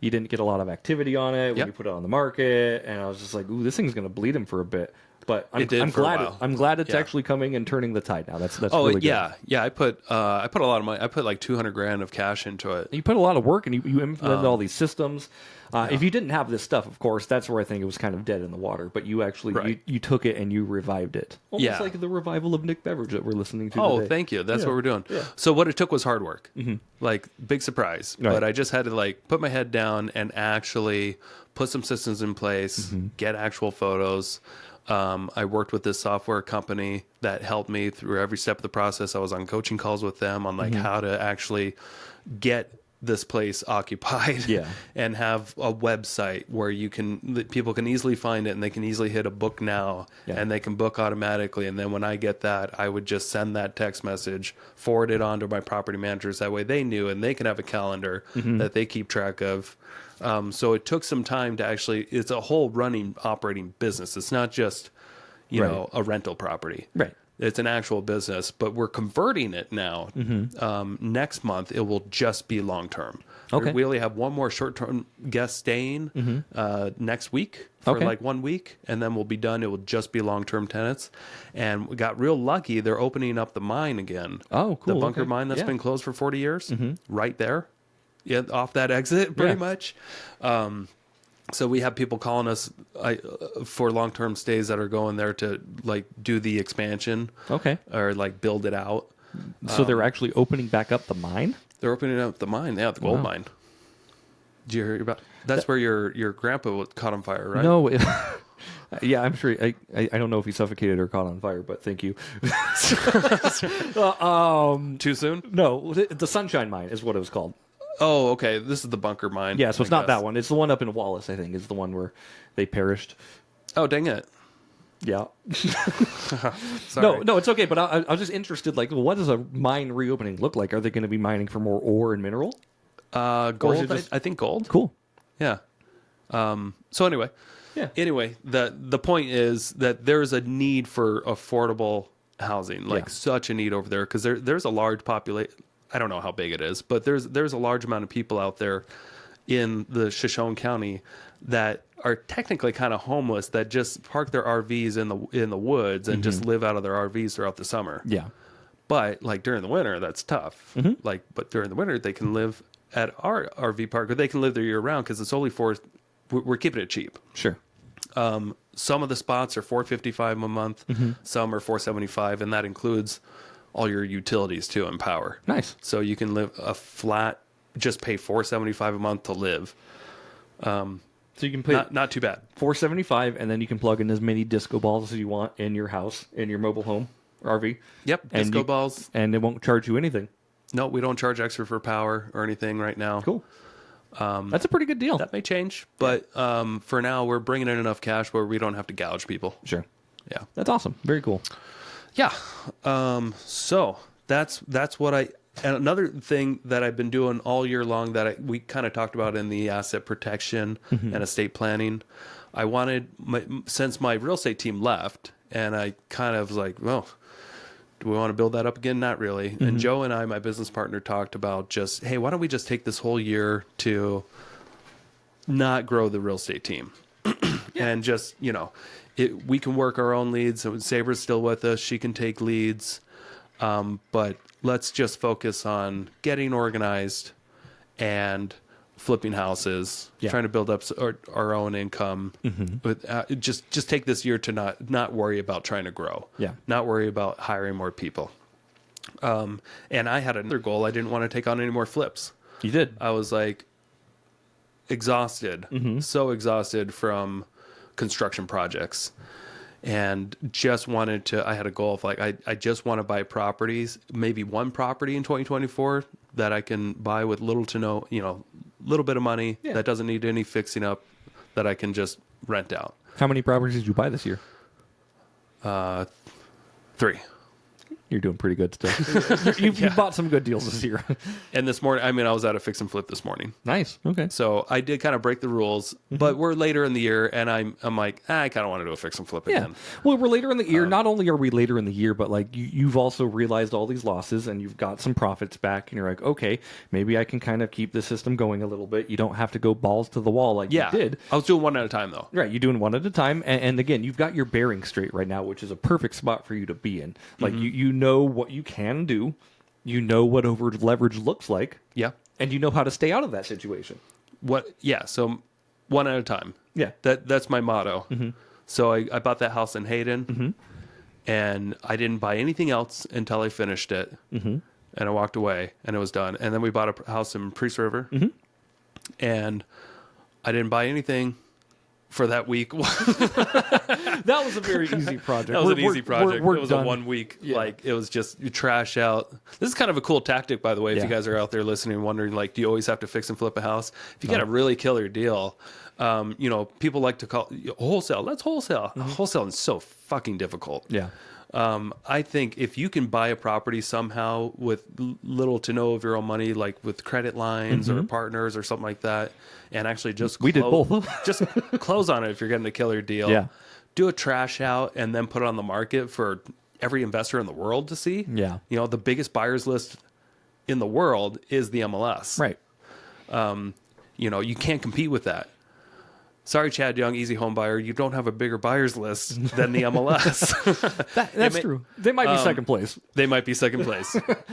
you didn't get a lot of activity on it when
Yep.
you put it on the market, and I was just like, ooh, this thing's gonna bleed him for a bit. But I'm
for a
glad
while.
I'm glad it's
Yeah.
actually coming and turning the tide now. That's
Oh,
really good.
yeah. I put a lot of money. I put like $200,000 of cash into it.
You put a lot of work and you implemented all these systems. If you didn't have this stuff, of course, that's where I think it was kind of dead in the water. But you actually
Right.
you took it and you revived it, almost
Yeah.
like the revival of Nick Beveridge that we're listening to.
Oh,
today.
thank you. That's
Yeah.
what we're doing.
Yeah.
So what it took was hard work. Like big surprise.
Right.
But I just had to like put my head down and actually put some systems in place, get actual photos. I worked with this software company that helped me through every step of the process. I was on coaching calls with them on like how to actually get this place occupied
Yeah.
and have a website where that people can easily find it and they can easily hit a book now
Yeah.
and they can book automatically. And then when I get that, I would just send that text message, forward it on to my property managers. That way they knew and they can have a calendar that they keep track of. So it took some time to actually, it's a whole operating business. It's not just,
Right.
a rental property.
Right.
It's an actual business, but we're converting it now. Next month, it will just be long term.
Okay.
We only have one more short term guest staying next week for
Okay.
like 1 week, and then we'll be done. It will just be long term tenants. And we got real lucky. They're opening up the mine again.
Oh, cool.
The bunker
Okay.
mine that's
Yeah.
been closed for 40 years, right there. Yeah, off that exit, pretty
Yeah.
much. So we have people calling us for long-term stays that are going there to like do the expansion
Okay.
or like build it out.
So they're actually opening back up the mine?
They're opening up the mine. Yeah, the gold
Wow.
mine. Did you hear about? That's where your grandpa was caught on fire, right?
No. Yeah, I'm sure. I don't know if he suffocated or caught on fire, but thank you.
Too soon?
No, the Sunshine Mine is what it was called.
Oh, okay. This is the bunker mine.
Yeah, so it's
I
not
guess.
that one. It's the one up in Wallace, I think, is the one where they perished.
Oh, dang it.
Yeah.
Sorry.
No, it's okay. But I was just interested. Like, what does a mine reopening look like? Are they going to be mining for more ore and mineral?
Gold.
just-
I think gold.
Cool.
Yeah. So anyway.
Yeah.
Anyway, the point is that there's a need for affordable housing, like
Yeah.
such a need over there, because there's a large population. I don't know how big it is, but there's a large amount of people out there in the Shoshone County that are technically kind of homeless that just park their RVs in the woods and just live out of their RVs throughout the summer.
Yeah.
But like during the winter, that's tough. Like, but during the winter, they can live at our RV park, or they can live there year round because it's only we're keeping it cheap.
Sure.
Some of the spots are $455 a month, some are $475, and that includes all your utilities too and power.
Nice.
So you can live a flat, just pay $475 a month to live.
So you can pay
Not too bad.
$475, and then you can plug in as many disco balls as you want in your house, in your mobile home or RV.
Yep,
And
disco
you-
balls.
And it won't charge you anything.
No, we don't charge extra for power or anything right now.
Cool. That's a pretty good deal.
That may change, but for now, we're bringing in enough cash where we don't have to gouge people.
Sure.
Yeah.
That's awesome. Very cool.
Yeah. So that's what and another thing that I've been doing all year long that we kind of talked about in the asset protection and estate planning. I wanted, since my real estate team left, and I kind of was like, well, do we want to build that up again? Not really. And Joe and I, my business partner, talked about just, hey, why don't we just take this whole year to not grow the real estate team and just, we can work our own leads. So Sabra's still with us. She can take leads. But let's just focus on getting organized and flipping houses, trying to build up our own income. Just take this year to not worry about trying to grow.
Yeah.
Not worry about hiring more people. And I had another goal. I didn't want to take on any more flips.
You did.
I was like exhausted, so exhausted from construction projects. and just wanted to, I had a goal of like, I just want to buy properties, maybe one property in 2024 that I can buy with little to no, little bit of money that doesn't need any fixing up, that I can just rent out.
How many properties did you buy this year?
3.
You're doing pretty good still. You've bought some good deals this year.
And this morning, I was at a fix and flip this morning.
Nice. Okay.
So I did kind of break the rules, but we're later in the year, and I'm like, I kind of want to do a fix and flip again.
Well, we're later in the year. Not only are we later in the year, but like you've also realized all these losses, and you've got some profits back, and you're like, okay, maybe I can kind of keep the system going a little bit. You don't have to go balls to the wall like you did.
I was doing one at a time, though.
Right, you're doing one at a time, and again, you've got your bearings straight right now, which is a perfect spot for you to be in. Like you know what you can do, you know what over leverage looks like, and you know how to stay out of that situation.
So one at a time.
Yeah,
that's my motto. So I bought that house in Hayden, and I didn't buy anything else until I finished it, and I walked away, and it was done. And then we bought a house in Priest River, and I didn't buy anything for that week.
That was a very easy project.
That was an easy project.
We're
it was
done.
a 1 week. Like, it was just, you trash out. This is kind of a cool tactic, by the way, if you guys are out there listening and wondering, like, do you always have to fix and flip a house? If you got a really killer deal, people like to call wholesale. Let's wholesale. Wholesale is so fucking difficult.
Yeah.
I think if you can buy a property somehow with little to no of your own money, like with credit lines or partners or something like that, and actually just
we did both.
just close on it if you're getting a killer deal.
Yeah.
Do a trash out and then put it on the market for every investor in the world to see.
Yeah.
The biggest buyers list in the world is the MLS.
Right.
You can't compete with that. Sorry, Chad Young, easy home buyer. You don't have a bigger buyers list than the MLS.
That's true. They might be second place.
They might be second place.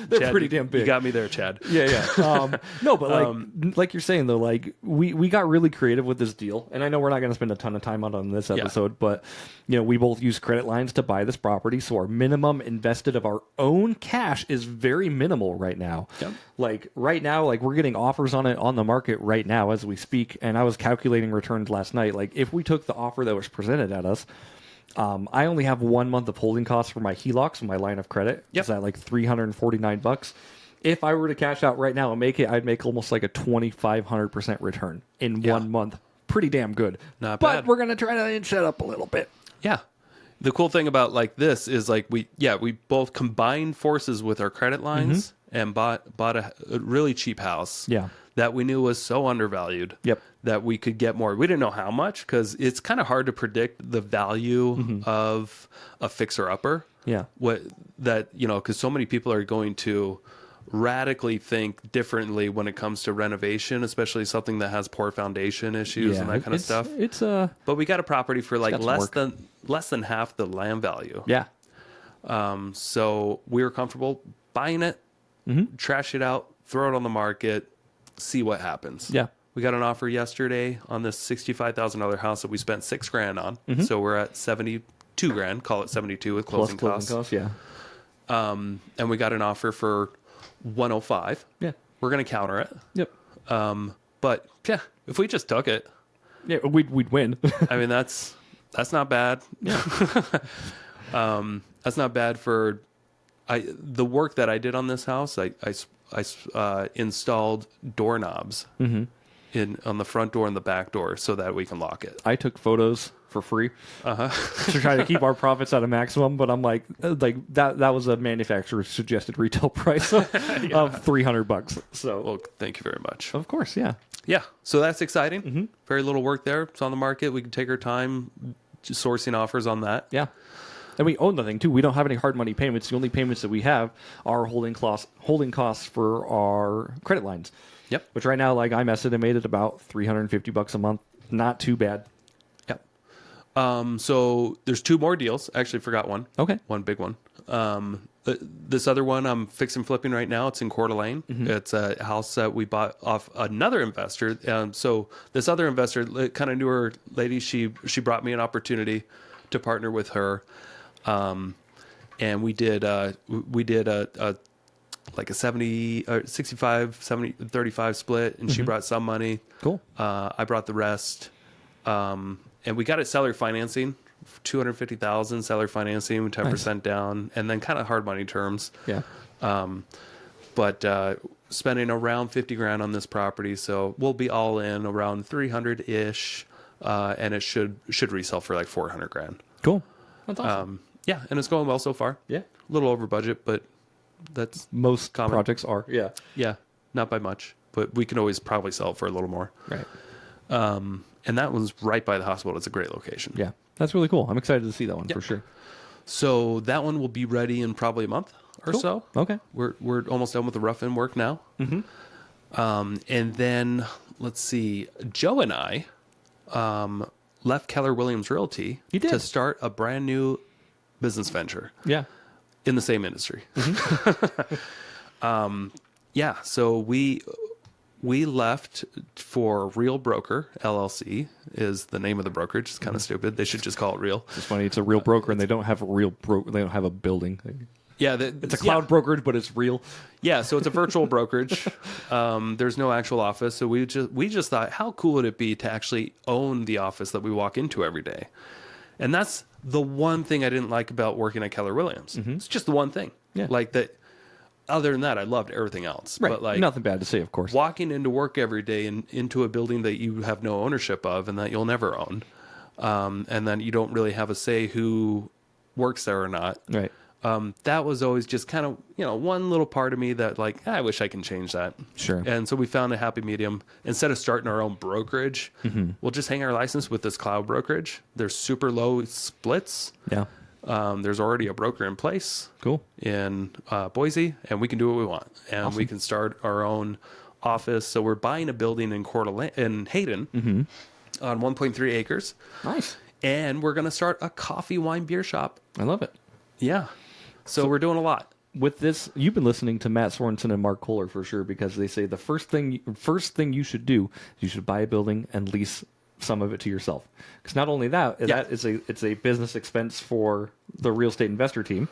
They're
Chad,
pretty damn big.
You got me there, Chad.
Yeah. No, but like you're saying though, like we got really creative with this deal, and I know we're not going to spend a ton of time on this episode, but we both use credit lines to buy this property, so our minimum invested of our own cash is very minimal right now.
Yep.
Like right now, like we're getting offers on it on the market right now as we speak, and I was calculating returns last night. Like if we took the offer that was presented at us, I only have 1 month of holding costs for my HELOCs and my line of credit. It's at like $349. If I were to cash out right now and make it, I'd make almost like a 2,500% return in 1 month. Pretty damn good.
Not
but
bad.
We're gonna try to inch that up a little bit.
Yeah. The cool thing about like this is like we both combined forces with our credit lines and bought a really cheap house.
Yeah.
That we knew was so undervalued.
Yep.
That we could get more. We didn't know how much because it's kind of hard to predict the value of a fixer upper.
Yeah.
Because so many people are going to radically think differently when it comes to renovation, especially something that has poor foundation issues and that kind of stuff. But we got a property for like less than half the land value.
Yeah.
So we were comfortable buying it, trash it out, throw it on the market, see what happens.
Yeah.
We got an offer yesterday on this $65,000 house that we spent $6,000 on. So we're at $72,000, call it 72 with closing costs.
Yeah.
And we got an offer for 105.
Yeah.
We're going to counter it.
Yep.
But yeah, if we just took it,
yeah, we'd win.
I mean, that's not bad.
Yeah.
That's not bad for the work that I did on this house. I installed doorknobs on the front door and the back door so that we can lock it.
I took photos for free to try to keep our profits at a maximum, but I'm like that was a manufacturer's suggested retail price of $300. So,
well, thank you very much.
Of course, yeah.
Yeah, so that's exciting. Very little work there. It's on the market. We can take our time just sourcing offers on that.
Yeah. And we own the thing too. We don't have any hard money payments. The only payments that we have are holding costs for our credit lines.
Yep.
Which right now, like I'm estimated about $350 a month. Not too bad.
Yep. So there's 2 more deals. I actually forgot one.
Okay.
One big one. This other one I'm fixing flipping right now. It's in Coeur d'Alene. It's a house that we bought off another investor. So this other investor, kind of newer lady, she brought me an opportunity to partner with her. And we did a like a 65, 70, 35 split, and she brought some money.
Cool.
I brought the rest. And we got it seller financing, $250,000 seller financing, 10% down, and then kind of hard money terms.
Yeah.
But spending around 50 grand on this property, so we'll be all in around 300 ish, and it should resell for like 400 grand.
Cool. That's awesome.
Yeah, and it's going well so far.
Yeah.
A little over budget, but that's
Most
common.
projects are. Yeah.
Yeah, not by much, but we can always probably sell it for a little more.
Right.
And that one's right by the hospital. It's a great location.
Yeah. That's really cool. I'm excited to see that one for sure.
So that one will be ready in probably a month or so.
Okay.
We're almost done with the rough in work now. And then let's see, Joe and I left Keller Williams Realty
You did.
to start a brand new business venture
Yeah.
in the same industry. Yeah, so we left for Real Broker LLC is the name of the brokerage. It's kind of stupid. They should just call it Real.
It's funny. It's a real broker, and they don't have a real they don't have a building.
Yeah,
It's a cloud brokerage, but it's real.
Yeah, so it's a virtual brokerage. There's no actual office, so we just thought, how cool would it be to actually own the office that we walk into every day? And that's the one thing I didn't like about working at Keller Williams. It's just the one thing.
Yeah.
Like that. Other than that, I loved everything else.
Right.
But like
Nothing bad to say, of course.
walking into work every day and into a building that you have no ownership of and that you'll never own, and then you don't really have a say who works there or not.
Right.
That was always just kind of, one little part of me that like, I wish I can change that.
Sure.
And so we found a happy medium. Instead of starting our own brokerage, we'll just hang our license with this cloud brokerage. There's super low splits.
Yeah.
There's already a broker in place
Cool.
in Boise, and we can do what we want. And
Awesome.
we can start our own office. So we're buying a building in Hayden on 1.3 acres.
Nice.
And we're going to start a coffee, wine, beer shop.
I love it.
Yeah. So we're doing a lot.
With this, you've been listening to Matt Sorensen and Mark Kohler for sure, because they say the first thing you should do is you should buy a building and lease some of it to yourself. Because not only that, it's a business expense for the real estate investor team,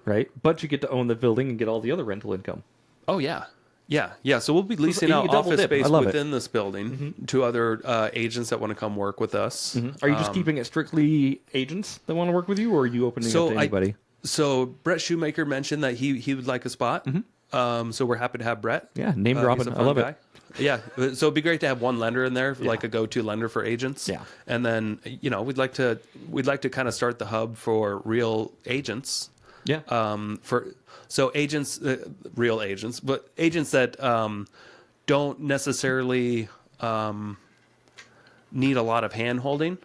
right? But you get to own the building and get all the other rental income.
Oh, yeah. Yeah. So we'll be leasing
you
out
double
office
dip. I
space
love it.
within this building to other agents that want to come work with us.
Are you just keeping it strictly agents that want to work with you, or are you opening it to anybody?
So Brett Shoemaker mentioned that he would like a spot. So we're happy to have Brett.
Yeah, name dropping.
He's a
I love
fun guy.
it.
Yeah, so it'd be great to have one lender in there, like a go-to lender for agents.
Yeah.
And then we'd like to kind of start the hub for real agents.
Yeah.
So agents, real agents, but agents that don't necessarily need a lot of hand holding,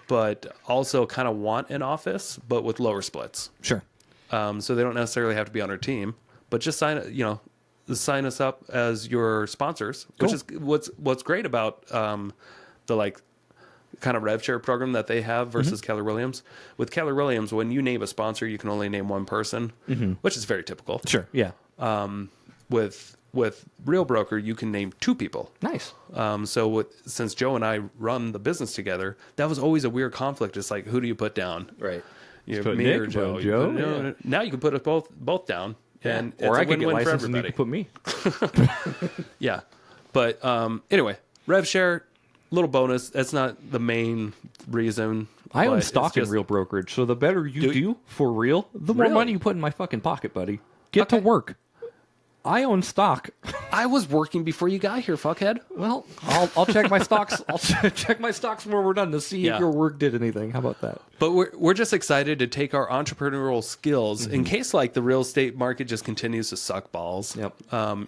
but also kind of want an office, but with lower splits.
Sure.
So they don't necessarily have to be on our team, but just sign us up as your sponsors, which is what's great about the like kind of rev share program that they have versus Keller Williams. With Keller Williams, when you name a sponsor, you can only name one person, which is very typical.
Sure. Yeah.
With Real Broker, you can name two people.
Nice.
Since Joe and I run the business together, that was always a weird conflict. It's like, who do you put down?
Right.
You
put
me
Nick,
or Joe?
put Joe,
No. Now you can put us both down.
Yeah.
And
Or
it's
I
a
could get
win-win for
licensed and you
everybody.
could put me.
Yeah. But anyway, rev share, little bonus. That's not the main reason.
I
but
own
it's
stock in
just-
real brokerage, so the better you do for real, the more
Really?
money you put in my fucking pocket, buddy. Get to work. I own stock.
I was working before you got here, fuckhead.
Well, I'll check my stocks. I'll check my stocks when we're done to see
Yeah.
if your work did anything. How about that?
But we're just excited to take our entrepreneurial skills in case like the real estate market just continues to suck balls.
Yep.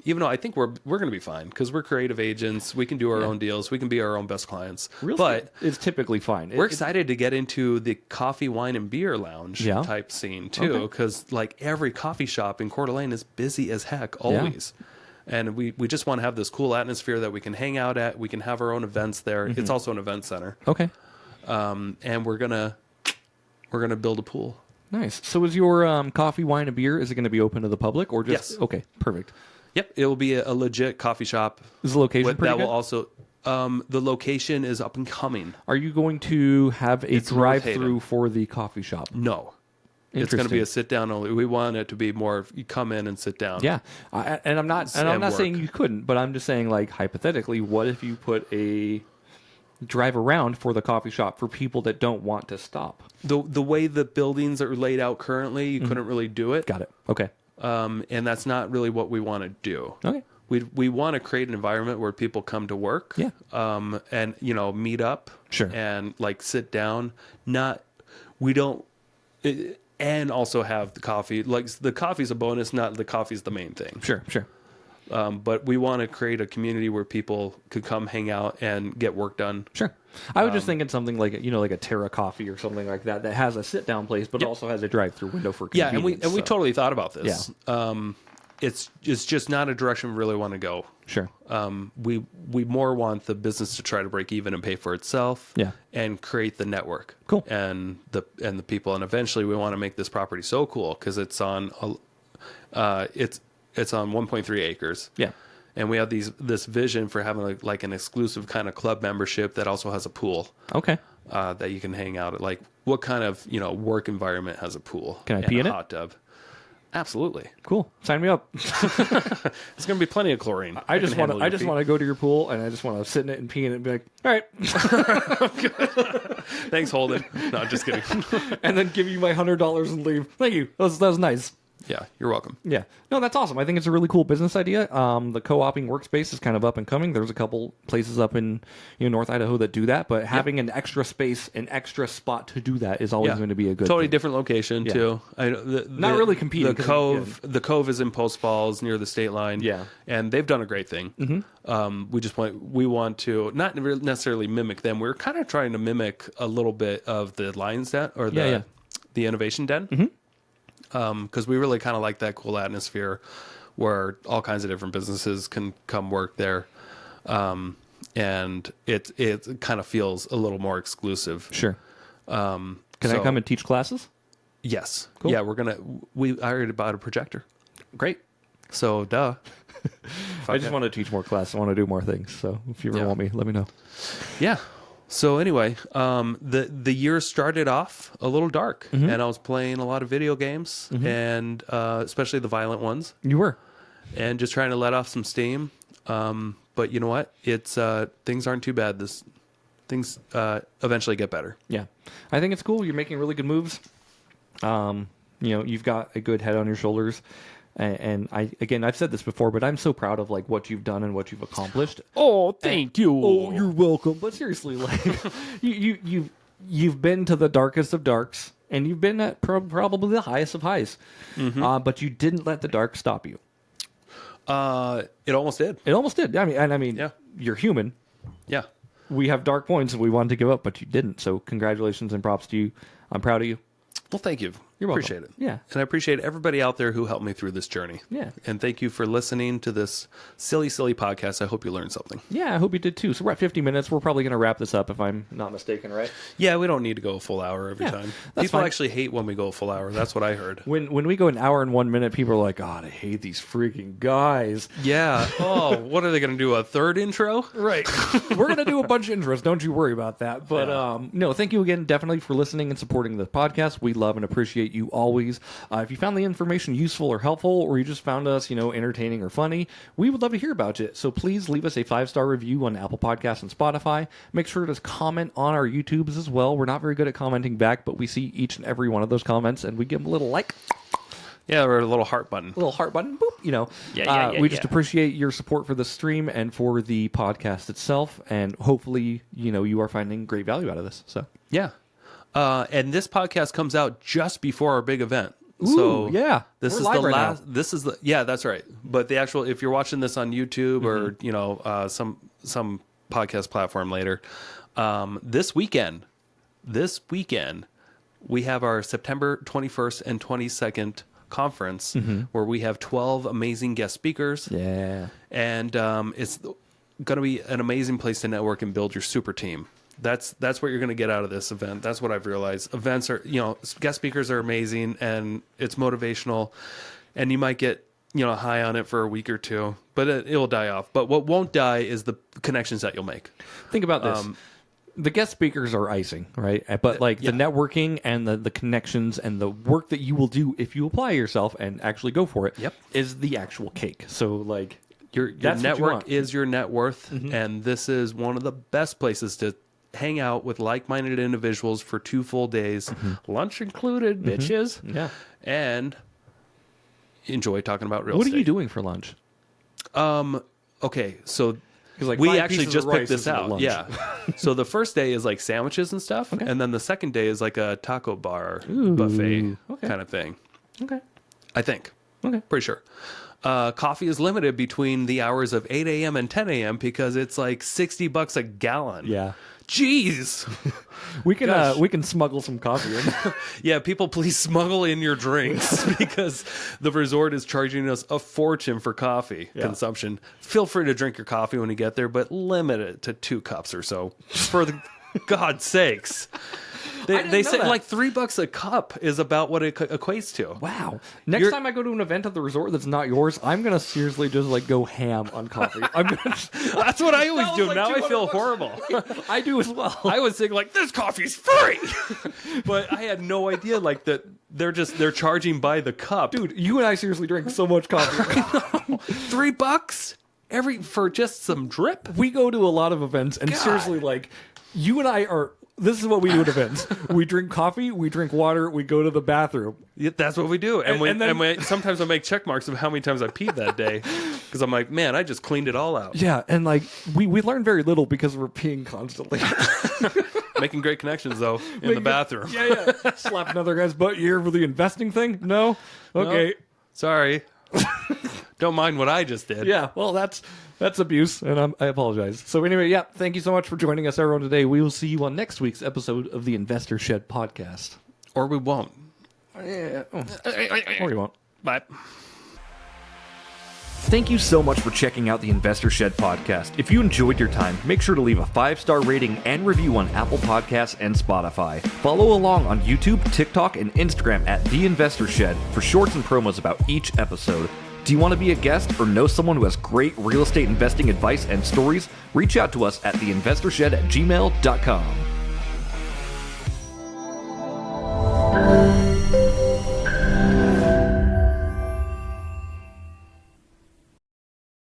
Even though I think we're going to be fine because we're creative agents. We can do our own deals. We can be our own best clients.
Real
but
estate is typically fine.
we're excited to get into the coffee, wine, and beer lounge type scene too, because like every coffee shop in Coeur d'Alene is busy as heck always. And we just want to have this cool atmosphere that we can hang out at. We can have our own events there. It's also an event center.
Okay.
And we're gonna build a pool.
Nice. So is your coffee, wine, and beer, is it going to be open to the public or just...
Yes.
Okay, perfect.
Yep, it will be a legit coffee shop.
Is the location pretty
that
good?
will also the location is up and coming.
Are you going to have a
It's North
drive-through
Haven.
for the coffee shop?
No. It's going to be
Interesting.
a sit down only. We want it to be more you come in and sit down.
Yeah, and I'm not
And
saying
work.
you couldn't, but I'm just saying, like, hypothetically, what if you put a drive around for the coffee shop for people that don't want to stop.
The way the buildings are laid out currently, you couldn't really do it.
Got it. Okay.
And that's not really what we want to do.
Okay.
We want to create an environment where people come to work.
Yeah.
And meet up.
Sure.
And like sit down. And also have the coffee. Like the coffee's a bonus, not the coffee's the main thing.
Sure.
But we want to create a community where people could come hang out and get work done.
Sure. I was just thinking something like like a Terra Coffee or something like that has a sit down place, but also has a drive through window for convenience.
Yeah, and we totally thought about this.
Yeah.
It's just not a direction we really want to go.
Sure.
We more want the business to try to break even and pay for itself.
Yeah.
And create the network.
Cool.
And the people, and eventually we want to make this property so cool because it's on it's on 1.3 acres.
Yeah.
And we have this vision for having like an exclusive kind of club membership that also has a pool.
Okay.
That you can hang out at. Like, what kind of work environment has a pool?
Can I
and
pee in
a
it?
hot tub? Absolutely.
Cool. Sign me up.
It's going to be plenty of chlorine.
I just want to go to your pool and I just want to sit in it and pee in it and be like, all right.
Thanks, Holden. No, just kidding.
And then give you my $100 and leave. Thank you. That was nice.
Yeah, you're welcome.
Yeah. No, that's awesome. I think it's a really cool business idea. The co-oping workspace is kind of up and coming. There's a couple places up in North Idaho that do do but having an extra space, an extra spot to do that is always going to be a good
totally
thing.
Different location too.
Not really competing.
The Cove is in Post Falls near the state line.
Yeah.
And they've done a great thing. Mm-hmm. We want to not necessarily mimic them. We're kind of trying to mimic a little bit of the Lions Den or the Innovation Den. Mm-hmm. Because we really kind of like that cool atmosphere where all kinds of different businesses can come work there. And it kind of feels a little more exclusive.
Sure. Can I come and teach classes?
Yes.
Cool.
Yeah, I already bought a projector.
Great.
So, duh.
I just want to teach more classes. I want to do more things. So if you ever want me, let me know.
Yeah. So anyway, the year started off a little dark, and I was playing a lot of video games, and especially the violent ones.
You were,
and just trying to let off some steam. But you know what? It's things aren't too bad. Things eventually get better.
Yeah, I think it's cool. You're making really good moves. You've got a good head on your shoulders. And I've said this before, but I'm so proud of like what you've done and what you've accomplished.
Oh, thank you.
Oh, you're welcome. But seriously, like you've been to the darkest of darks, and you've been at probably the highest of highs. But you didn't let the dark stop you.
It almost did.
It almost did. I mean,
yeah.
You're human.
Yeah.
We have dark points, and we wanted to give up, but you didn't. So congratulations and props to you. I'm proud of you.
Well, thank you.
You're welcome.
Appreciate it.
Yeah.
And I appreciate everybody out there who helped me through this journey.
Yeah.
And thank you for listening to this silly podcast. I hope you learned something.
Yeah, I hope you did too. So we're at 50 minutes. We're probably going to wrap this up if I'm not mistaken, right?
Yeah, we don't need to go a full hour every time. People actually hate when we go a full hour. That's what I heard.
When we go an hour and 1 minute, people are like, God, I hate these freaking guys.
Yeah. Oh, what are they going to do? A third intro?
Right. We're going to do a bunch of intros. Don't you worry about that. But no, thank you again definitely for listening and supporting the podcast. We love and appreciate you always. If you found the information useful or helpful, or you just found us, entertaining or funny, we would love to hear about it. So please leave us a 5-star review on Apple Podcasts and Spotify. Make sure to comment on our YouTubes as well. We're not very good at commenting back, but we see each and every one of those comments, and we give them a little like.
Yeah, or a little heart button.
A little heart button, boop, we just appreciate your support for the stream and for the podcast itself, and hopefully, you are finding great value out of this. So
yeah. And this podcast comes out just before our big event.
Ooh,
so
yeah,
this
we're
is
live
the
right
last.
now.
This is the that's right. But the actual, if you're watching this on YouTube or some podcast platform later, this weekend we have our September 21st and 22nd conference where we have 12 amazing guest speakers.
Yeah, and
it's going to be an amazing place to network and build your super team. That's what you're going to get out of this event. That's what I've realized. Events are, guest speakers are amazing and it's motivational, and you might get, high on it for a week or two, but it'll die off. But what won't die is the connections that you'll make.
Think about this. The guest speakers are icing, right? But the networking and the connections and the work that you will do if you apply yourself and actually go for it is the actual cake. So your
network is your net worth, and this is one of the best places hang out with like-minded individuals for 2 full days, lunch included, bitches.
Yeah.
And enjoy talking about real
What
estate.
are you doing for lunch?
Okay, so
'Cause, like,
we
5
actually
pieces
just
of
picked
rice
this
isn't a
out.
lunch.
Yeah. So the first day is like sandwiches and stuff, and then the second day is like a taco bar buffet kind of thing.
Okay.
I think.
Okay.
Pretty sure. Coffee is limited between the hours of 8 a.m. and 10 a.m. because it's like $60 a gallon.
Yeah.
Jeez.
We can smuggle some coffee in.
Yeah, people, please smuggle in your drinks because the resort is charging us a fortune for coffee consumption. Feel free to drink your coffee when you get there, but limit it to 2 cups or so. For the God's sakes. They say
that.
like $3 a cup is about what it equates to.
Wow. Next time I go to an event at the resort that's not yours, I'm going to seriously just like go ham on coffee.
That's what I always
That was
do.
like
Now I feel
$200.
horrible.
I do as well.
I was thinking like this coffee's free, but I had no idea like that they're charging by the cup.
Dude, you and I seriously drink so much coffee.
$3 for just some drip.
We go to a lot of events, and seriously, like, you and I are. This is what we do at events. We drink coffee, we drink water, we go to the bathroom.
Yeah, that's what we do. And
then-
sometimes I make check marks of how many times I peed that day because I'm like, man, I just cleaned it all out.
Yeah, and like we learn very little because we're peeing constantly.
Making great connections though in the bathroom.
Yeah. Slap another guy's butt here for the investing thing? No? Okay.
Sorry. Don't mind what I just did.
Yeah, well, that's abuse, and I apologize. So anyway, yeah, thank you so much for joining us, everyone, today. We will see you on next week's episode of the Investor Shed podcast.
Or we won't.
Yeah. Or you won't.
Bye.
Thank you so much for checking out the Investor Shed podcast. If you enjoyed your time, make sure to leave a 5-star rating and review on Apple Podcasts and Spotify. Follow along on YouTube, TikTok, and Instagram at The Investor Shed for shorts and promos about each episode. Do you want to be a guest or know someone who has great real estate investing advice and stories? Reach out to us at theinvestorshed@gmail.com.